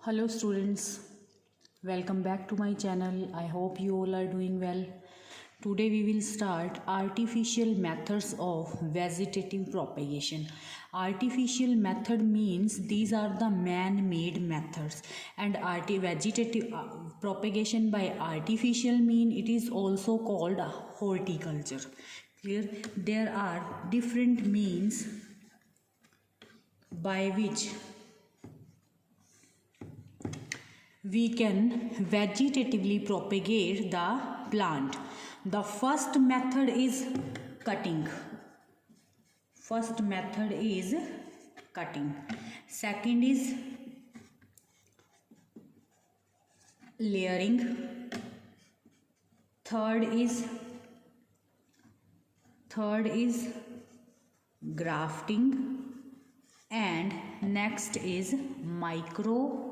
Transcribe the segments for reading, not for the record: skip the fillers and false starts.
Hello students, welcome back to my channel. I hope you all are doing well. Today we will start artificial methods of vegetative propagation. Artificial method means these are the man-made methods, and vegetative propagation by artificial mean it is also called horticulture. Clear? There are different means by which we can vegetatively propagate the plant. The first method is cutting. Second is layering. Third is grafting, and next is micro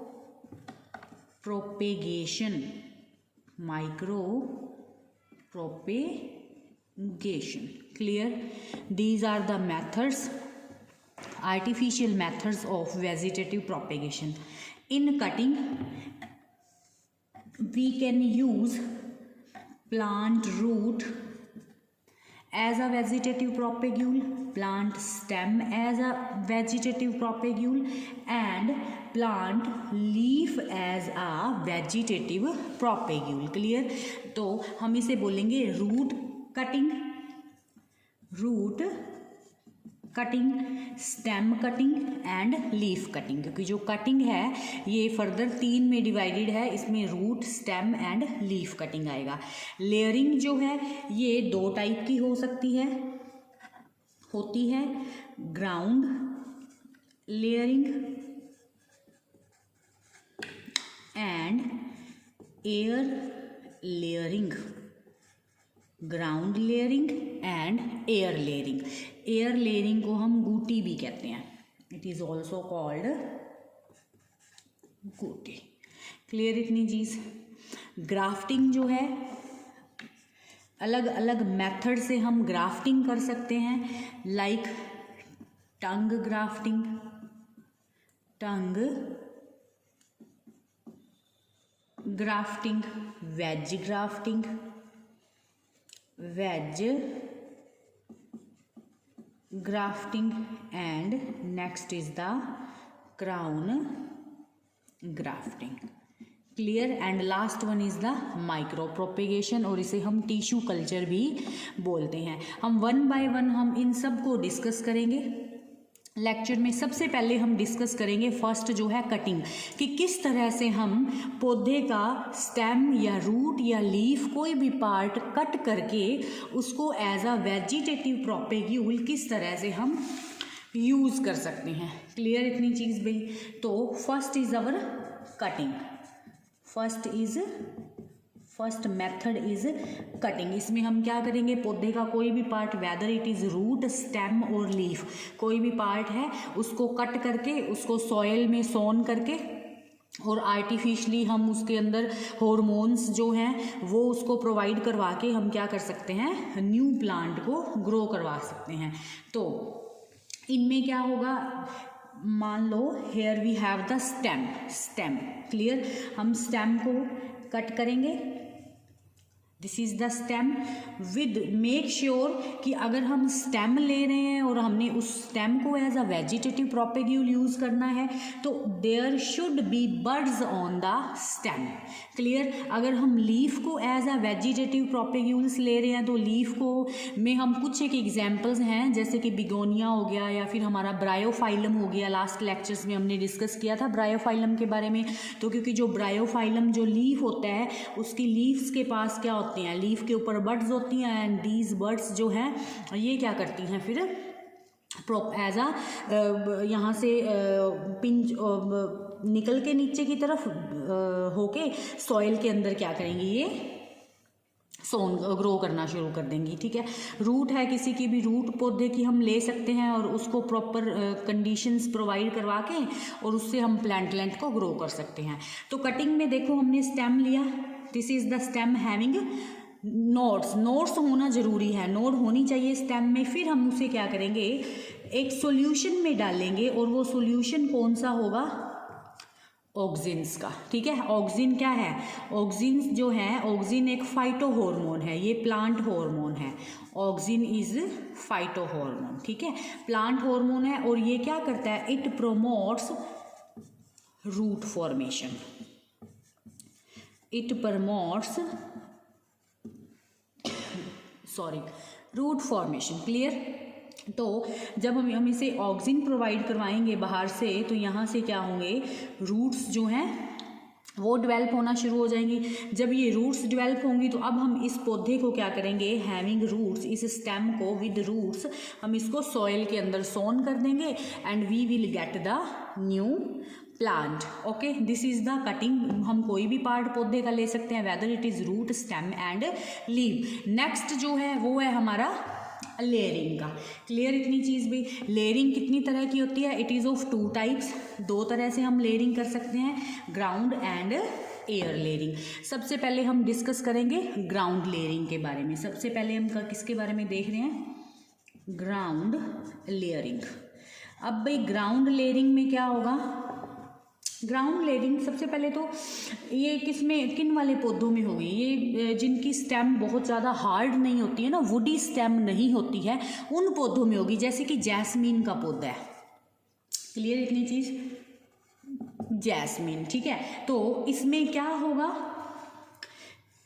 propagation. Clear? These are the methods, artificial methods of vegetative propagation. In cutting, we can use plant root as a vegetative propagule, plant stem as a vegetative propagule, and plant leaf as a vegetative propagule. Clear? तो हम इसे बोलेंगे root cutting, stem cutting and leaf cutting, क्योंकि जो cutting है ये further 3 में divided है, इसमें root, stem and leaf cutting आएगा. लेयरिंग जो है ये 2 टाइप की होती है ground layering and air layering. Ground layering and air layering. Air layering को हम गूटी भी कहते हैं. इट इज ऑल्सो कॉल्ड गूटी. क्लियर इतनी चीज. ग्राफ्टिंग जो है अलग अलग मेथड से हम ग्राफ्टिंग कर सकते हैं, like tongue grafting, wedge grafting, and next is the crown grafting. Clear? And last one is the micro propagation, और इसे हम टिश्यू कल्चर भी बोलते हैं. हम 1 बाय 1 हम इन सब को डिस्कस करेंगे लेक्चर में. सबसे पहले हम डिस्कस करेंगे फर्स्ट जो है कटिंग, कि किस तरह से हम पौधे का स्टेम या रूट या लीफ कोई भी पार्ट कट करके उसको एज अ वेजिटेटिव प्रोपेग्यूल किस तरह से हम यूज़ कर सकते हैं. क्लियर इतनी चीज़ भाई. तो first is our cutting. First method is cutting. इसमें हम क्या करेंगे, पौधे का कोई भी part, whether it is root, stem और लीफ, कोई भी पार्ट है उसको कट करके उसको सॉइल में सोन करके और आर्टिफिशली हम उसके अंदर हॉर्मोन्स जो हैं वो उसको प्रोवाइड करवा के हम क्या कर सकते हैं, न्यू प्लांट को ग्रो करवा सकते हैं. तो इनमें क्या होगा, मान लो here we have the stem. Clear? हम स्टेम को कट करेंगे. This is the stem. With make sure कि अगर हम स्टेम ले रहे हैं और हमने उस स्टेम को as a vegetative propagule use करना है तो there should be buds on the stem. Clear? अगर हम लीफ को एज अ वेजिटेटिव प्रोपेग्यूल्स ले रहे हैं तो लीफ को में हम कुछ एक एग्जांपल्स हैं, जैसे कि बिगोनिया हो गया या फिर हमारा ब्रायोफाइलम हो गया. लास्ट लेक्चर्स में हमने डिस्कस किया था ब्रायोफाइलम के बारे में. तो क्योंकि जो ब्रायोफाइलम जो लीफ होता है उसकी लीव्स के पास क्या होते हैं, लीफ के ऊपर बड्स होती हैं, एंड दीज बड्स जो हैं ये क्या करती हैं फिर एज आ यहाँ से पिंच निकल के नीचे की तरफ होके सॉइल के अंदर क्या करेंगी, ये ग्रो करना शुरू कर देंगी. ठीक है? रूट है, किसी की भी रूट पौधे की हम ले सकते हैं और उसको प्रॉपर कंडीशंस प्रोवाइड करवा के और उससे हम प्लांट को ग्रो कर सकते हैं. तो कटिंग में देखो हमने स्टेम लिया. This is the stem having nodes होना ज़रूरी है, नोड होनी चाहिए स्टेम में. फिर हम उसे क्या करेंगे, एक सॉल्यूशन में डालेंगे और वो सॉल्यूशन कौन सा होगा, ऑक्सिन्स का, ठीक है। ऑक्सिन क्या है, ऑक्सिन्स जो है, ऑक्सिन एक फाइटो हार्मोन है, ये प्लांट हार्मोन है। ऑक्सिन इज फाइटो हार्मोन, ठीक है, प्लांट हार्मोन है। और ये क्या करता है, it promotes root formation, it promotes root formation, clear. तो जब हम इसे ऑक्सिन प्रोवाइड करवाएंगे बाहर से, तो यहाँ से क्या होंगे, रूट्स जो हैं वो डेवलप होना शुरू हो जाएंगी। जब ये रूट्स डेवलप होंगी तो अब हम इस पौधे को क्या करेंगे, हैविंग रूट्स, इस स्टेम को विद रूट्स हम इसको सॉइल के अंदर सोन कर देंगे and we will get the new plant. Okay, this is the cutting. हम कोई भी पार्ट पौधे का ले सकते हैं, whether it is root, stem and leave. Next जो है वो है हमारा लेयरिंग का, क्लियर इतनी चीज़ भी। लेयरिंग कितनी तरह की होती है, इट इज़ ऑफ 2 टाइप्स, 2 तरह से हम लेयरिंग कर सकते हैं, ग्राउंड एंड एयर लेयरिंग। सबसे पहले हम डिस्कस करेंगे ग्राउंड लेयरिंग के बारे में। सबसे पहले हम किसके बारे में देख रहे हैं, ग्राउंड लेयरिंग। अब भाई ग्राउंड लेयरिंग में क्या होगा, ग्राउंड लेयरिंग सबसे पहले तो ये किन वाले पौधों में होगी, ये जिनकी स्टेम बहुत ज़्यादा हार्ड नहीं होती है ना, वुडी स्टेम नहीं होती है, उन पौधों में होगी, जैसे कि जैस्मीन का पौधा है, क्लियर इतनी चीज़, जैस्मीन, ठीक है। तो इसमें क्या होगा,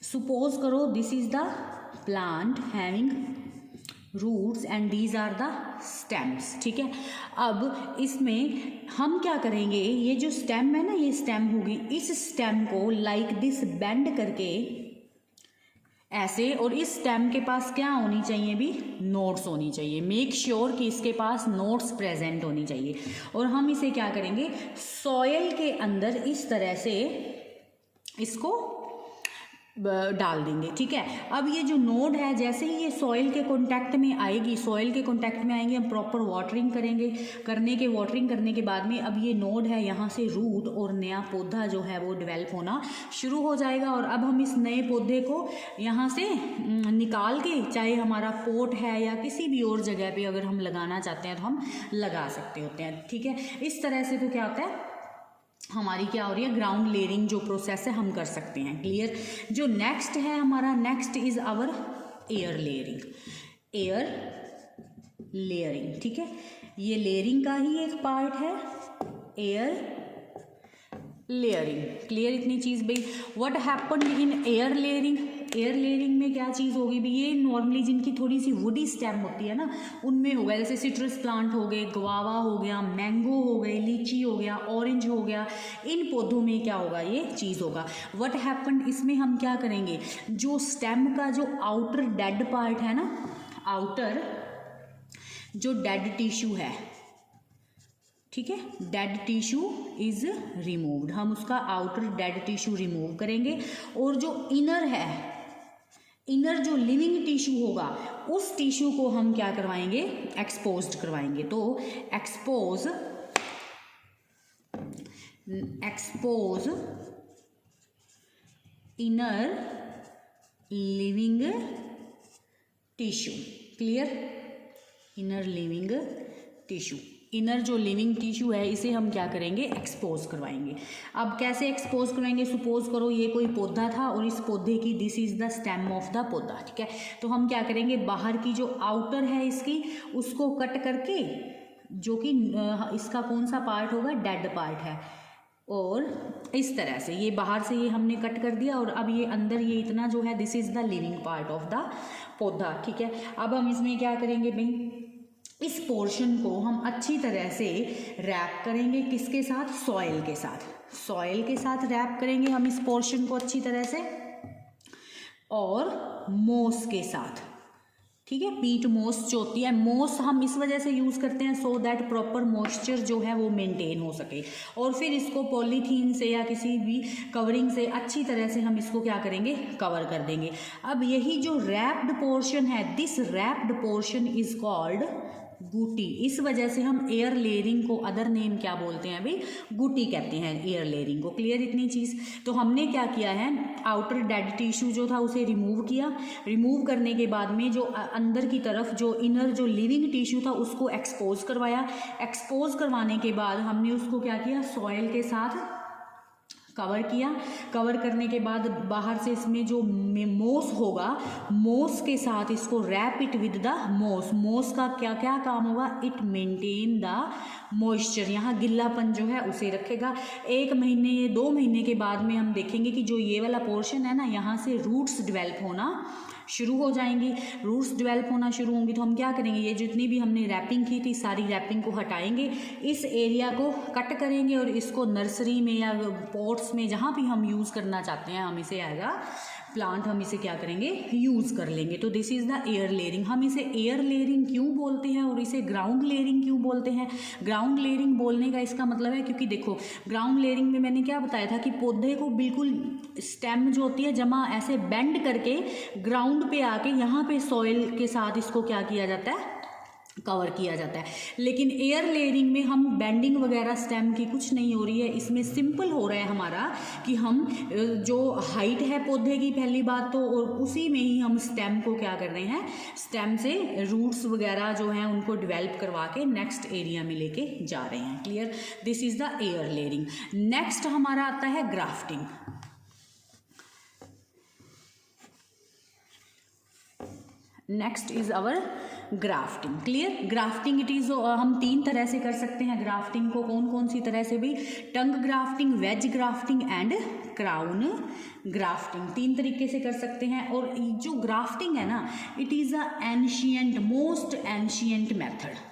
सपोज करो this is the plant having roots and these are the stems, ठीक है। अब इसमें हम क्या करेंगे, ये जो स्टेम है ना, ये स्टेम होगी, इस स्टेम को लाइक दिस बेंड करके ऐसे, और इस स्टेम के पास क्या होनी चाहिए भी, नोट्स होनी चाहिए। मेक श्योर कि इसके पास नोट्स प्रेजेंट होनी चाहिए। और हम इसे क्या करेंगे, सॉयल के अंदर इस तरह से इसको डाल देंगे, ठीक है। अब ये जो नोड है, जैसे ही ये सॉइल के कांटेक्ट में आएगी, सॉइल के कांटेक्ट में आएंगे, हम प्रॉपर वाटरिंग करेंगे, वाटरिंग करने के बाद में अब ये नोड है, यहाँ से रूट और नया पौधा जो है वो डेवलप होना शुरू हो जाएगा। और अब हम इस नए पौधे को यहाँ से निकाल के, चाहे हमारा पोट है या किसी भी और जगह पे अगर हम लगाना चाहते हैं तो हम लगा सकते होते हैं, ठीक है। इस तरह से तो क्या होता है, हमारी क्या हो रही है, ग्राउंड लेयरिंग जो प्रोसेस है हम कर सकते हैं, क्लियर। जो नेक्स्ट है हमारा, next is our air layering, air layering, ठीक है। ये लेयरिंग का ही एक पार्ट है, एयर लेयरिंग, क्लियर इतनी चीज़ भाई। What happen in air layering, air layering में क्या चीज़ होगी भी, ये नॉर्मली जिनकी थोड़ी सी वुडी स्टेम होती है ना, उनमें होगा, जैसे सिट्रस प्लांट हो गए, गुआवा हो गया, मैंगो हो गए, लीची हो गया, ऑरेंज हो गया, इन पौधों में क्या होगा, ये चीज़ होगा। व्हाट हैपन, इसमें हम क्या करेंगे, जो स्टेम का जो आउटर डेड पार्ट है ना, आउटर जो डेड टिश्यू है, ठीक है, डेड टिश्यू इज रिमूव्ड, हम उसका आउटर डेड टिश्यू रिमूव करेंगे। और जो इनर है, इनर जो लिविंग टिश्यू होगा, उस टिश्यू को हम क्या करवाएंगे, एक्सपोज्ड करवाएंगे। तो expose inner living tissue, clear, inner living tissue, inner जो लिविंग टिश्यू है इसे हम क्या करेंगे, एक्सपोज करवाएंगे। अब कैसे एक्सपोज करवाएंगे, सपोज करो ये कोई पौधा था और इस पौधे की this is the stem of the पौधा, ठीक है। तो हम क्या करेंगे, बाहर की जो आउटर है इसकी, उसको कट करके, जो कि इसका कौन सा पार्ट होगा, डेड पार्ट है, और इस तरह से ये बाहर से ये हमने कट कर दिया, और अब ये अंदर ये इतना जो है, this is the living part of the पौधा, ठीक है। अब हम इसमें क्या करेंगे भाई, इस पोर्शन को हम अच्छी तरह से रैप करेंगे, किसके साथ, सॉइल के साथ, सॉइल के साथ रैप करेंगे हम इस पोर्शन को अच्छी तरह से, और मोस के साथ, ठीक है। पीट मोस जो होती है, मोस हम इस वजह से यूज़ करते हैं सो दैट प्रॉपर मॉइस्चर जो है वो मेंटेन हो सके, और फिर इसको पॉलीथीन से या किसी भी कवरिंग से अच्छी तरह से हम इसको क्या करेंगे, कवर कर देंगे। अब यही जो रैप्ड पोर्शन है, this wrapped portion is called गुटी। इस वजह से हम एयर लेयरिंग को अदर नेम क्या बोलते हैं अभी, गुटी कहते हैं एयर लेयरिंग को, क्लियर इतनी चीज़। तो हमने क्या किया है, आउटर डेड टिश्यू जो था उसे रिमूव किया, रिमूव करने के बाद में जो अंदर की तरफ जो इनर जो लिविंग टिश्यू था उसको एक्सपोज करवाया, एक्सपोज करवाने के बाद हमने उसको क्या किया, सॉइल के साथ कवर किया, कवर करने के बाद बाहर से इसमें जो मोस होगा, मोस के साथ इसको रैप इट विद द मोस। मोस का क्या क्या काम होगा, इट मेंटेन द मॉइस्चर, यहाँ गिल्लापन जो है उसे रखेगा। 1 महीने या 2 महीने के बाद में हम देखेंगे कि जो ये वाला पोर्शन है ना, यहाँ से रूट्स डेवलप होना शुरू हो जाएंगी। रूट्स डेवलप होना शुरू होंगी तो हम क्या करेंगे, ये जितनी भी हमने रैपिंग की थी सारी रैपिंग को हटाएंगे, इस एरिया को कट करेंगे और इसको नर्सरी में या पॉट्स में जहाँ भी हम यूज़ करना चाहते हैं, हम इसे आएगा प्लांट, हम इसे क्या करेंगे, यूज़ कर लेंगे। तो this is the air layering. हम इसे एयर लेयरिंग क्यों बोलते हैं और इसे ग्राउंड लेयरिंग क्यों बोलते हैं? ग्राउंड लेयरिंग बोलने का इसका मतलब है क्योंकि देखो ग्राउंड लेयरिंग में मैंने क्या बताया था कि पौधे को बिल्कुल स्टेम जो होती है जमा ऐसे बेंड करके ग्राउंड पे आके यहाँ पे सॉइल के साथ इसको क्या किया जाता है, कवर किया जाता है। लेकिन एयर लेयरिंग में हम बेंडिंग वगैरह स्टेम की कुछ नहीं हो रही है, इसमें सिंपल हो रहा है हमारा कि हम जो हाइट है पौधे की पहली बात तो, और उसी में ही हम स्टेम को क्या कर रहे हैं, स्टेम से रूट्स वगैरह जो हैं उनको डेवलप करवा के नेक्स्ट एरिया में लेके जा रहे हैं। Clear, this is the air layering. Next हमारा आता है grafting. Next is our grafting. Clear, grafting it is, हम 3 तरह से कर सकते हैं ग्राफ्टिंग को। कौन कौन सी तरह से भी, tongue grafting, wedge grafting and crown grafting, 3 तरीके से कर सकते हैं। और जो ग्राफ्टिंग है ना, it is a ancient, most ancient method.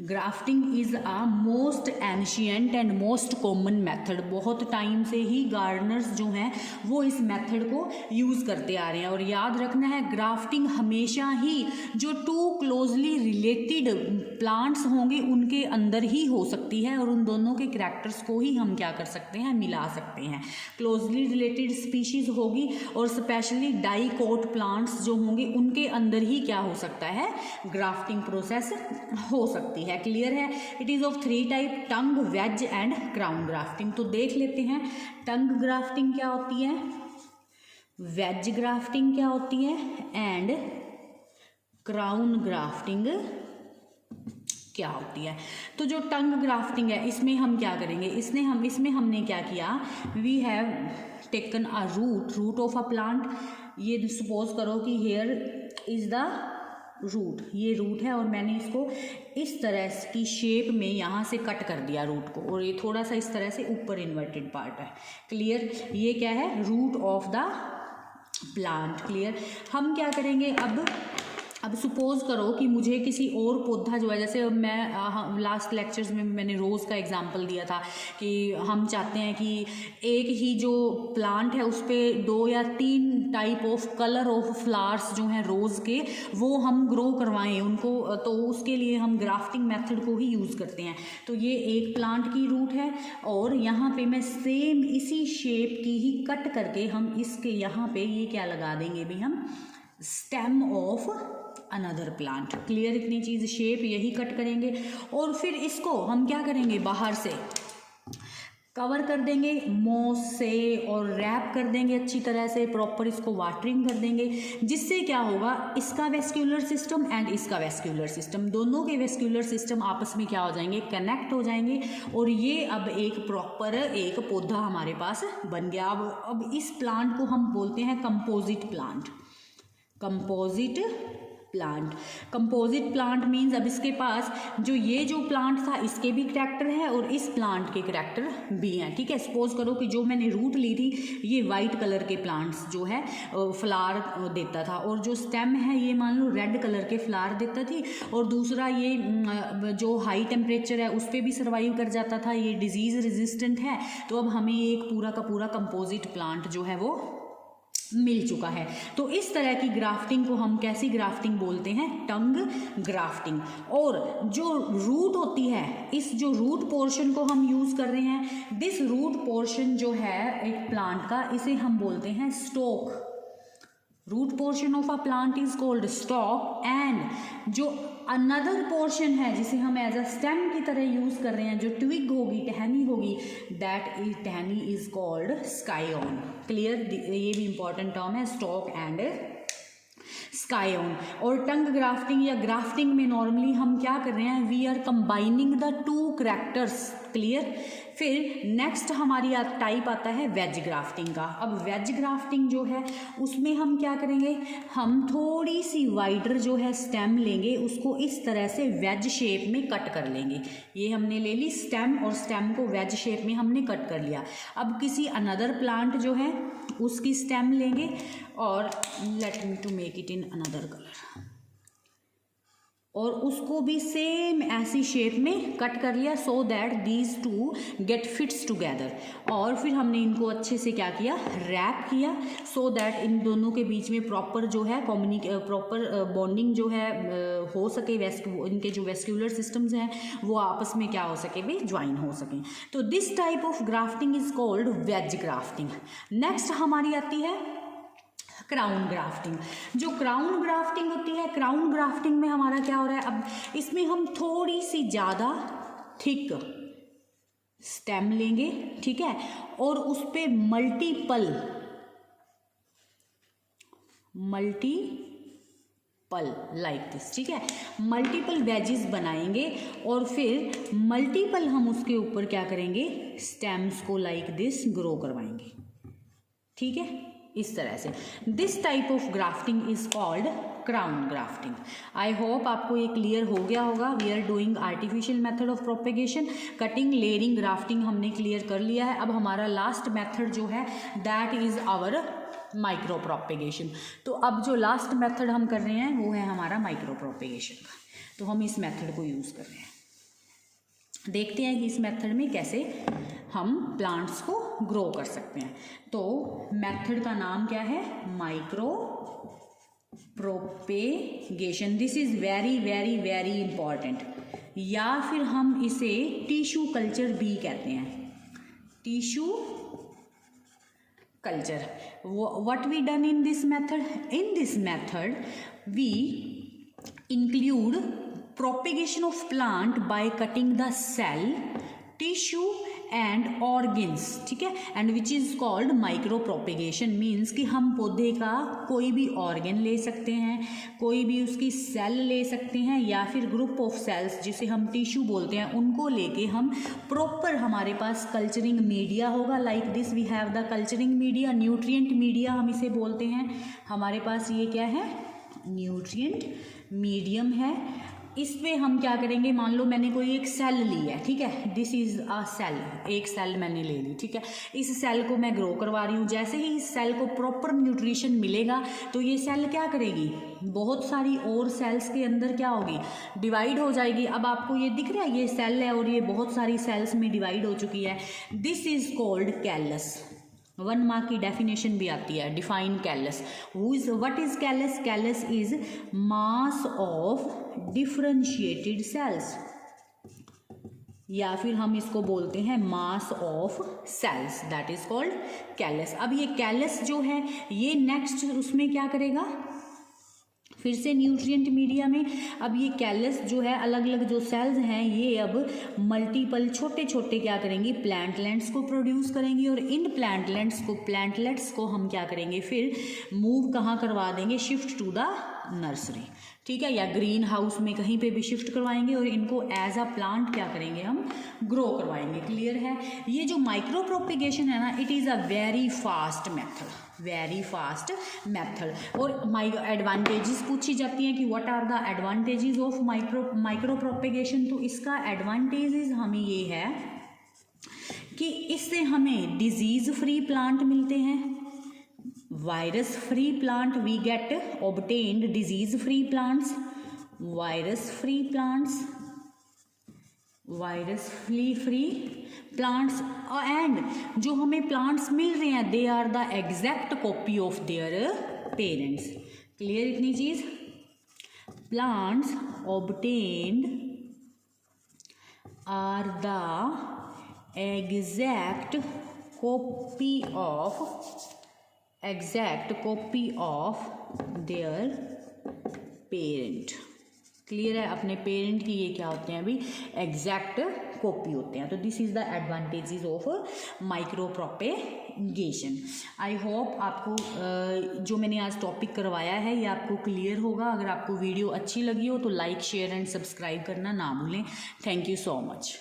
Grafting is a most ancient and most common method. बहुत टाइम से ही गार्डनर्स जो हैं वो इस मेथड को यूज़ करते आ रहे हैं। और याद रखना है, ग्राफ्टिंग हमेशा ही जो 2 क्लोजली रिलेटेड प्लांट्स होंगे उनके अंदर ही हो सकती है और उन दोनों के कैरेक्टर्स को ही हम क्या कर सकते हैं, मिला सकते हैं। क्लोजली रिलेटेड स्पीशीज होगी और स्पेशली डाइकोट प्लांट्स जो होंगे उनके अंदर ही क्या हो सकता है, ग्राफ्टिंग प्रोसेस हो सकती है। क्लियर है, it is of 3 type, tongue, wedge and crown grafting. तो देख लेते हैं टंग ग्राफ्टिंग क्या होती है, वेज ग्राफ्टिंग क्या होती है एंड क्राउन ग्राफ्टिंग क्या होती है। तो जो टंग ग्राफ्टिंग है इसमें हम क्या करेंगे, इसमें हमने क्या किया, we have taken a root of a plant. ये सपोज करो कि हेयर इज द रूट, ये रूट है और मैंने इसको इस तरह की शेप में यहाँ से कट कर दिया रूट को, और ये थोड़ा सा इस तरह से ऊपर इन्वर्टेड पार्ट है। क्लियर, ये क्या है, root of the plant. Clear, हम क्या करेंगे अब सपोज करो कि मुझे किसी और पौधा जो है, जैसे मैं लास्ट लेक्चर्स में मैंने रोज़ का एग्जांपल दिया था कि हम चाहते हैं कि एक ही जो प्लांट है उस पर 2 या 3 type of colour of flowers जो हैं रोज़ के वो हम ग्रो करवाएं उनको, तो उसके लिए हम ग्राफ्टिंग मेथड को ही यूज़ करते हैं। तो ये एक प्लांट की रूट है और यहाँ पे मैं सेम इसी शेप की ही कट करके हम इसके यहाँ पे ये क्या लगा देंगे भी, हम stem of another plant. Clear, इतनी चीज़, शेप यही कट करेंगे और फिर इसको हम क्या करेंगे, बाहर से कवर कर देंगे मोस से और रैप कर देंगे अच्छी तरह से, प्रॉपर इसको वाटरिंग कर देंगे, जिससे क्या होगा, इसका वेस्क्यूलर सिस्टम एंड इसका वेस्क्यूलर सिस्टम, दोनों के वेस्क्यूलर सिस्टम आपस में क्या हो जाएंगे, कनेक्ट हो जाएंगे और ये अब एक प्रॉपर एक पौधा हमारे पास बन गया। अब इस प्लांट को हम बोलते हैं composite plant. Composite plant, composite plant means अब इसके पास जो प्लांट था इसके भी करैक्टर है और इस प्लांट के करैक्टर भी हैं। ठीक है, सपोज करो कि जो मैंने रूट ली थी ये वाइट कलर के प्लांट्स जो है फ्लावर देता था और जो स्टेम है ये मान लो रेड कलर के फ्लावर देता थी, और दूसरा ये जो हाई टेम्परेचर है उस पर भी सर्वाइव कर जाता था, ये डिजीज़ रेजिस्टेंट है। तो अब हमें एक पूरा का पूरा कंपोजिट प्लांट जो है वो मिल चुका है। तो इस तरह की ग्राफ्टिंग को हम कैसी ग्राफ्टिंग बोलते हैं, टंग ग्राफ्टिंग। और जो रूट होती है, इस जो रूट पोर्शन को हम यूज कर रहे हैं, दिस रूट पोर्शन जो है एक प्लांट का, इसे हम बोलते हैं stock. Root portion of a plant is called stock and जो अनदर पोर्शन है जिसे हम एज अ स्टेम की तरह यूज कर रहे हैं, जो ट्विग होगी, टहनी होगी, दैट इज टहनी इज कॉल्ड स्काइओन। क्लियर, ये भी इंपॉर्टेंट टर्म है, स्टॉक एंड स्काइओन। और टंग ग्राफ्टिंग या ग्राफ्टिंग में नॉर्मली हम क्या कर रहे हैं, we are combining the 2 characters clear. फिर नेक्स्ट हमारी टाइप आता है वेज ग्राफ्टिंग का। अब वेज ग्राफ्टिंग जो है उसमें हम क्या करेंगे, हम थोड़ी सी वाइडर जो है स्टेम लेंगे, उसको इस तरह से वेज शेप में कट कर लेंगे। ये हमने ले ली स्टेम, और स्टेम को वेज शेप में हमने कट कर लिया। अब किसी अनदर प्लांट जो है उसकी स्टेम लेंगे, और let me to make it in another colour, और उसको भी सेम ऐसी शेप में कट कर लिया, so that these two get fits together. और फिर हमने इनको अच्छे से क्या किया, रैप किया, सो दैट इन दोनों के बीच में प्रॉपर जो है प्रॉपर बॉन्डिंग जो है हो सके, इनके जो वेस्क्यूलर सिस्टम्स हैं वो आपस में क्या हो सके भी, ज्वाइन हो सके। तो this type of grafting is called veg grafting. Next हमारी आती है क्राउन ग्राफ्टिंग। जो क्राउन ग्राफ्टिंग होती है, क्राउन ग्राफ्टिंग में हमारा क्या हो रहा है, अब इसमें हम थोड़ी सी ज़्यादा थिक स्टेम लेंगे, ठीक है, और उस पे मल्टीपल लाइक दिस, ठीक है, मल्टीपल वेजेस बनाएंगे, और फिर मल्टीपल हम उसके ऊपर क्या करेंगे, स्टेम्स को लाइक दिस ग्रो करवाएंगे, ठीक है, इस तरह से। This type of grafting is called crown grafting. I hope आपको ये क्लियर हो गया होगा। We are doing artificial method of propagation, cutting, layering, grafting हमने क्लियर कर लिया है। अब हमारा लास्ट मेथड जो है that is our micro propagation. तो अब जो लास्ट मेथड हम कर रहे हैं वो है हमारा माइक्रो प्रोपेगेशन का। तो हम इस मेथड को यूज़ कर रहे हैं। देखते हैं कि इस मेथड में कैसे हम प्लांट्स को ग्रो कर सकते हैं। तो मेथड का नाम क्या है, micro propagation. This is very very very important, या फिर हम इसे टिश्यू कल्चर भी कहते हैं, tissue culture. What we done in this method, in this method we include propagation of plant by cutting the cell, tissue and organs, ठीक है, and which is called micro propagation। means कि हम पौधे का कोई भी ऑर्गन ले सकते हैं, कोई भी उसकी सेल ले सकते हैं, या फिर ग्रुप ऑफ सेल्स जिसे हम टिश्यू बोलते हैं, उनको लेके हम प्रॉपर, हमारे पास कल्चरिंग मीडिया होगा, like this we have the culturing media, nutrient media हम इसे बोलते हैं। हमारे पास ये क्या है, न्यूट्रिएंट मीडियम है। इसमें हम क्या करेंगे, मान लो मैंने कोई एक सेल ली है, ठीक है, दिस इज अ सेल, एक सेल मैंने ले ली, ठीक है, इस सेल को मैं ग्रो करवा रही हूँ। जैसे ही इस सेल को प्रॉपर न्यूट्रिशन मिलेगा तो ये सेल क्या करेगी, बहुत सारी और सेल्स के अंदर क्या होगी, डिवाइड हो जाएगी। अब आपको ये दिख रहा है, ये सेल है और ये बहुत सारी सेल्स में डिवाइड हो चुकी है। This is called callus. 1 mark की डेफिनेशन भी आती है, define callus. What is callus, callus is mass of differentiated cells, या फिर हम इसको बोलते हैं mass of cells, that is called callus. अब ये कैलस जो है ये नेक्स्ट उसमें क्या करेगा, फिर से न्यूट्रिएंट मीडिया में। अब ये कैलस जो है, अलग अलग जो सेल्स हैं, ये अब मल्टीपल छोटे छोटे क्या करेंगी, प्लांटलेट्स को प्रोड्यूस करेंगी, और इन प्लांटलेट्स को हम क्या करेंगे, फिर मूव कहाँ करवा देंगे, शिफ्ट टू द नर्सरी, ठीक है, या ग्रीन हाउस में कहीं पे भी शिफ्ट करवाएंगे, और इनको एज अ प्लांट क्या करेंगे, हम ग्रो करवाएंगे। क्लियर है। ये जो माइक्रो प्रोपेगेशन है ना, it is a very fast method, very fast method. और एडवांटेजेस पूछी जाती हैं कि what are the advantages of micro propagation. तो इसका एडवांटेजेस हमें ये है कि इससे हमें डिजीज फ्री प्लांट मिलते हैं, virus free plant, we get obtained disease free plants, virus free plants, virus free plants, and जो हमें प्लांट्स मिल रहे हैं they are the exact copy of their parents. Clear इतनी चीज, plants obtained are the exact copy of their parent. Clear है, अपने parent की ये क्या होते हैं, अभी एग्जैक्ट कॉपी होते हैं। तो this is the advantages of micro propagation. I hope आपको जो मैंने आज टॉपिक करवाया है ये आपको क्लियर होगा। अगर आपको वीडियो अच्छी लगी हो तो लाइक, शेयर एंड सब्सक्राइब करना ना भूलें। Thank you so much.